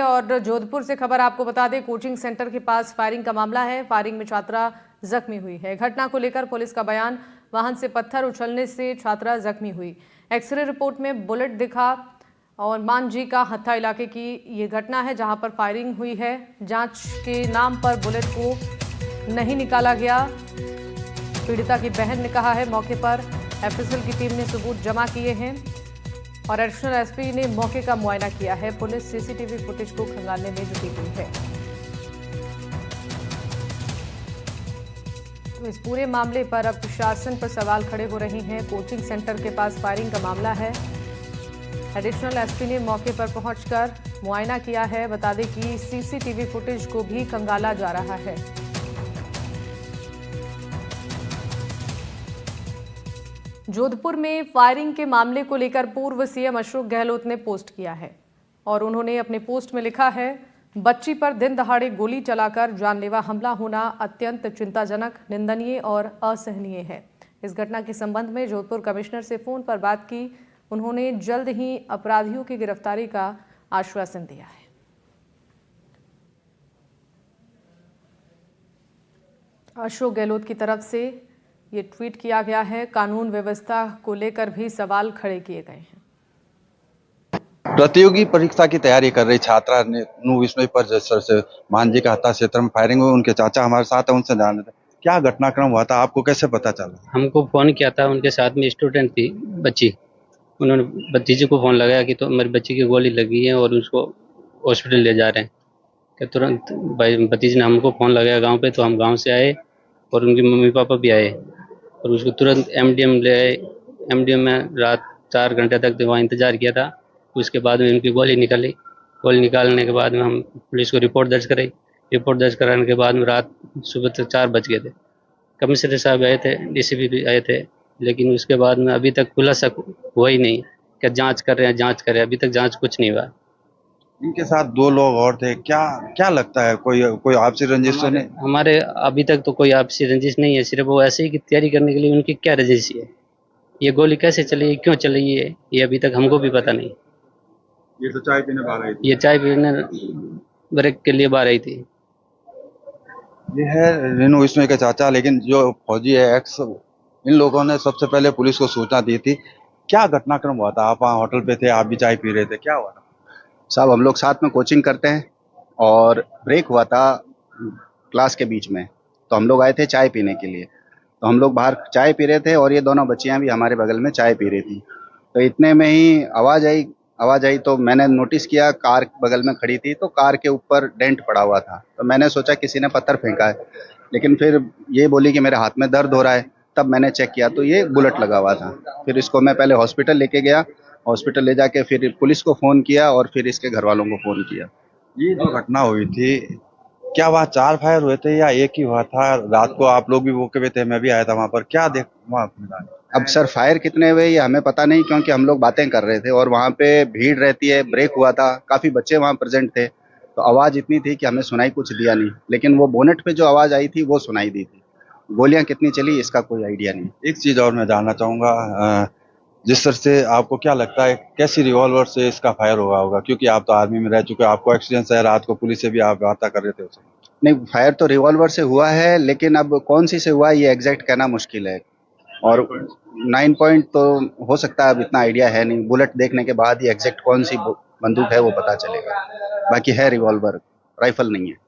और जोधपुर से खबर आपको बता दें, कोचिंग सेंटर के पास फायरिंग का मामला है। फायरिंग में छात्रा जख्मी हुई है। घटना को लेकर पुलिस का बयान, वाहन से पत्थर उछलने से छात्रा जख्मी हुई। एक्सरे रिपोर्ट में बुलेट दिखा और मांझी का हत्था इलाके की ये घटना है जहां पर फायरिंग हुई है। जांच के नाम पर बुलेट को नहीं निकाला गया। पीड़िता की बहन ने कहा है मौके पर एफएसएल की टीम ने सबूत जमा किए हैं और एडिशनल एसपी ने मौके का मुआयना किया है। पुलिस सीसीटीवी फुटेज को खंगालने में जुटी हुई है। तो इस पूरे मामले पर अब प्रशासन पर सवाल खड़े हो रहे हैं। कोचिंग सेंटर के पास फायरिंग का मामला है। एडिशनल एसपी ने मौके पर पहुंचकर मुआयना किया है। बता दें कि सीसीटीवी फुटेज को भी खंगाला जा रहा है। जोधपुर में फायरिंग के मामले को लेकर पूर्व सीएम अशोक गहलोत ने पोस्ट किया है और उन्होंने अपने पोस्ट में लिखा है, बच्ची पर दिन दहाड़े गोली चलाकर जानलेवा हमला होना अत्यंत चिंताजनक, निंदनीय और असहनीय है। इस घटना के संबंध में जोधपुर कमिश्नर से फोन पर बात की। उन्होंने जल्द ही अपराधियों की गिरफ्तारी का आश्वासन दिया है। अशोक गहलोत की तरफ से ये ट्वीट किया गया है। कानून व्यवस्था को लेकर भी सवाल खड़े किए गए हैं। प्रतियोगी परीक्षा की तैयारी कर रही छात्रा ने विस्मय पर जैसर से मांझी का हत्या क्षेत्र में फायरिंग हुई। उनके चाचा हमारे साथ है, उनसे जान थे क्या घटनाक्रम हुआ था, आपको कैसे पता चला? हमको फोन किया था, उनके साथ में स्टूडेंट थी बच्ची। उन्होंने भतीजे को फोन लगाया कि तो मेरी बच्ची की गोली लगी है और उसको हॉस्पिटल ले जा रहे हैं। कि तुरंत भाई भतीजे ने हमको फोन लगाया गांव पे, तो हम गांव से आए और उनके मम्मी पापा भी आए और उसको तुरंत एमडीएम ले आए। एमडीएम में रात 4 घंटे तक वहाँ इंतजार किया था। उसके बाद में उनकी गोली निकली। गोली निकालने के बाद में हम पुलिस को रिपोर्ट दर्ज कराई। रिपोर्ट दर्ज कराने के बाद में रात सुबह तक 4 बज गए थे। कमिश्नर साहब आए थे, डीसीपी भी आए थे, लेकिन उसके बाद में अभी तक खुलासा हुआ ही नहीं। क्या जांच कर रहे हैं, जांच कर रहे हैं, अभी तक जांच कुछ नहीं हुआ। इनके साथ 2 लोग और थे, क्या क्या लगता है कोई आपसी रंजिश तो नहीं? हमारे अभी तक तो कोई आपसी रंजिश नहीं है, सिर्फ वो ऐसे ही की तैयारी करने के लिए उनकी क्या रंजिश है। ये गोली कैसे चली, क्यों चली है, ये अभी तक हमको भी पता नहीं। ये तो चाय पीने बाहर आई थी। ये चाय पीने ब्रेक के लिए बाहर आई थी। ये है रेनू विस्मय के चाचा, लेकिन जो फौजी है एक्स, इन लोगों ने सबसे पहले पुलिस को सूचना दी थी। क्या घटनाक्रम हुआ था? आप वहाँ होटल पे थे, आप भी चाय पी रहे थे, क्या हुआ था? साहब हम लोग साथ में कोचिंग करते हैं और ब्रेक हुआ था क्लास के बीच में, तो हम लोग आए थे चाय पीने के लिए। तो हम लोग बाहर चाय पी रहे थे और ये दोनों बच्चियां भी हमारे बगल में चाय पी रही थी। तो इतने में ही आवाज़ आई तो मैंने नोटिस किया, कार बगल में खड़ी थी तो कार के ऊपर डेंट पड़ा हुआ था। तो मैंने सोचा किसी ने पत्थर फेंका है, लेकिन फिर ये बोली कि मेरे हाथ में दर्द हो रहा है। तब मैंने चेक किया तो ये बुलेट लगा हुआ था। फिर इसको मैं पहले हॉस्पिटल लेके गया, हॉस्पिटल ले जाके फिर पुलिस को फ़ोन किया और फिर इसके घर वालों को फ़ोन किया। ये जो घटना हुई थी, क्या वहाँ 4 फायर हुए थे या एक ही हुआ था? रात को आप लोग भी मौके पे थे, मैं भी आया था वहाँ पर, क्या देख वहाँ मिला? अब सर फायर कितने हुए ये हमें पता नहीं, क्योंकि हम लोग बातें कर रहे थे और वहाँ पे भीड़ रहती है, ब्रेक हुआ था, काफ़ी बच्चे वहाँ प्रेजेंट थे। तो आवाज़ इतनी थी कि हमें सुनाई कुछ दिया नहीं, लेकिन वो बोनेट पे जो आवाज़ आई थी वो सुनाई दी थी। गोलियां कितनी चली इसका कोई आइडिया नहीं। एक चीज़ और मैं जानना चाहूँगा, जिस तरह से आपको क्या लगता है कैसी रिवॉल्वर से इसका फायर हुआ होगा? क्योंकि आप तो आर्मी में रह चुके हो, आपको एक्सपीरियंस है, रात को पुलिस से भी आप वार्ता कर रहे थे उसे। नहीं, फायर तो रिवॉल्वर से हुआ है, लेकिन अब कौन सी से हुआ ये एग्जैक्ट कहना मुश्किल है। और 9 पॉइंट तो हो सकता है, अब इतना आइडिया है नहीं। बुलेट देखने के बाद ही एग्जैक्ट कौन सी बंदूक है वो पता चलेगा। बाकी है रिवॉल्वर, राइफल नहीं है।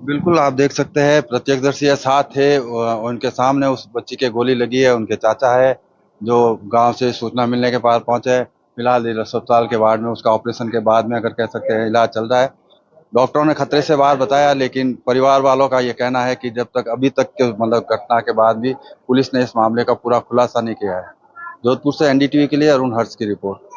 बिल्कुल, आप देख सकते हैं प्रत्यक्षदर्शी है, साथ है, उनके सामने उस बच्ची के गोली लगी है। उनके चाचा है जो गांव से सूचना मिलने के बाद पहुंचे। फिलहाल अस्पताल के वार्ड में उसका ऑपरेशन के बाद में अगर कह सकते हैं इलाज चल रहा है। डॉक्टरों ने खतरे से बाहर बताया, लेकिन परिवार वालों का ये कहना है कि जब तक अभी तक के मतलब घटना के बाद भी पुलिस ने इस मामले का पूरा खुलासा नहीं किया है। जोधपुर से एनडीटीवी के लिए अरुण हर्ष की रिपोर्ट।